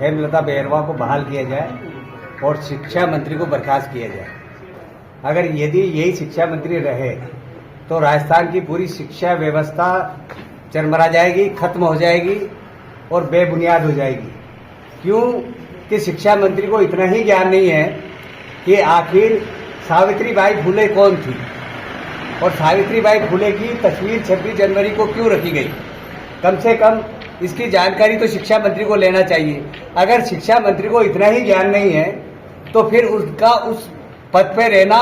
हेमलता बेरवा को बहाल किया जाए और शिक्षा मंत्री को बर्खास्त किया जाए। अगर यदि यही शिक्षा मंत्री रहे तो राजस्थान की पूरी शिक्षा व्यवस्था चरमरा जाएगी, खत्म हो जाएगी और बेबुनियाद हो जाएगी। क्यों कि शिक्षा मंत्री को इतना ही ज्ञान नहीं है कि आखिर सावित्रीबाई फुले कौन थी और सावित्रीबाई फुले की तस्वीर 26 जनवरी को क्यों रखी गई। कम से कम इसकी जानकारी तो शिक्षा मंत्री को लेना चाहिए। अगर शिक्षा मंत्री को इतना ही ज्ञान नहीं है तो फिर उसका उस पद पे रहना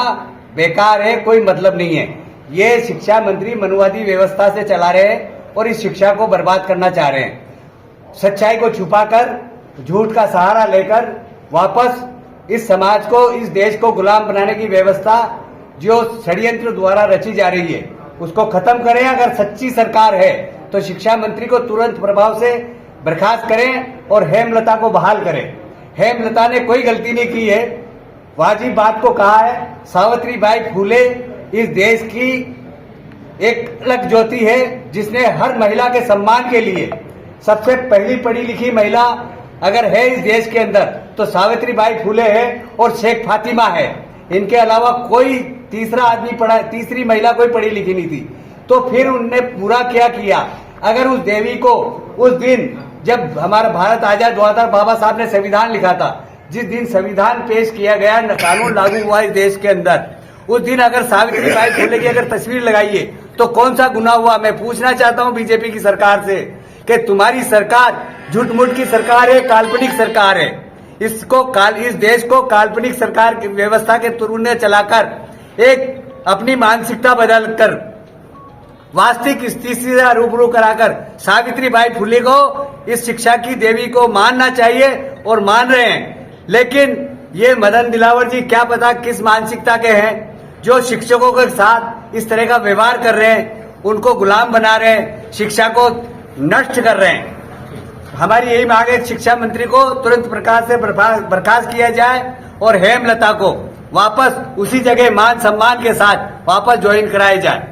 बेकार है, कोई मतलब नहीं है। ये शिक्षा मंत्री मनुवादी व्यवस्था से चला रहे हैं और इस शिक्षा को बर्बाद करना चाह रहे हैं। सच्चाई को छुपाकर, झूठ का सहारा लेकर वापस इस समाज को, इस देश को गुलाम बनाने की व्यवस्था जो षड्यंत्र द्वारा रची जा रही है उसको खत्म करें। अगर सच्ची सरकार है तो शिक्षा मंत्री को तुरंत प्रभाव से बर्खास्त करें और हेमलता को बहाल करें। हेमलता ने कोई गलती नहीं की है, वाजिब बात को कहा है। सावित्रीबाई फुले इस देश की एक अलग ज्योति है जिसने हर महिला के सम्मान के लिए सबसे पहली पढ़ी लिखी महिला अगर है इस देश के अंदर तो सावित्रीबाई फुले है और शेख फातिमा है। इनके अलावा कोई तीसरी महिला कोई पढ़ी लिखी नहीं थी। तो फिर उनने पूरा क्या किया। अगर उस देवी को उस दिन जब हमारा भारत आजाद हुआ था, बाबा साहब ने संविधान लिखा था, जिस दिन संविधान पेश किया गया, कानून लागू हुआ इस देश के अंदर, उस दिन अगर सावित्रीबाई फुले की अगर तस्वीर लगाइए तो कौन सा गुनाह हुआ। मैं पूछना चाहता हूं बीजेपी की सरकार से कि तुम्हारी सरकार झूठ-मूठ की सरकार है, काल्पनिक सरकार है। इस देश को काल्पनिक सरकार की व्यवस्था के तुरुने चलाकर एक अपनी मानसिकता बदलकर वास्तविक स्थिति से रूबरू कराकर सावित्रीबाई फुले को इस शिक्षा की देवी को मानना चाहिए और मान रहे हैं। लेकिन ये मदन दिलावर जी क्या पता किस मानसिकता के हैं जो शिक्षकों के साथ इस तरह का व्यवहार कर रहे हैं, उनको गुलाम बना रहे हैं, शिक्षा को नष्ट कर रहे हैं। हमारी यही मांग है, शिक्षा मंत्री को तुरंत प्रकार से बर्खास्त किया जाए और हेमलता को वापस उसी जगह मान सम्मान के साथ वापस ज्वाइन कराया जाए।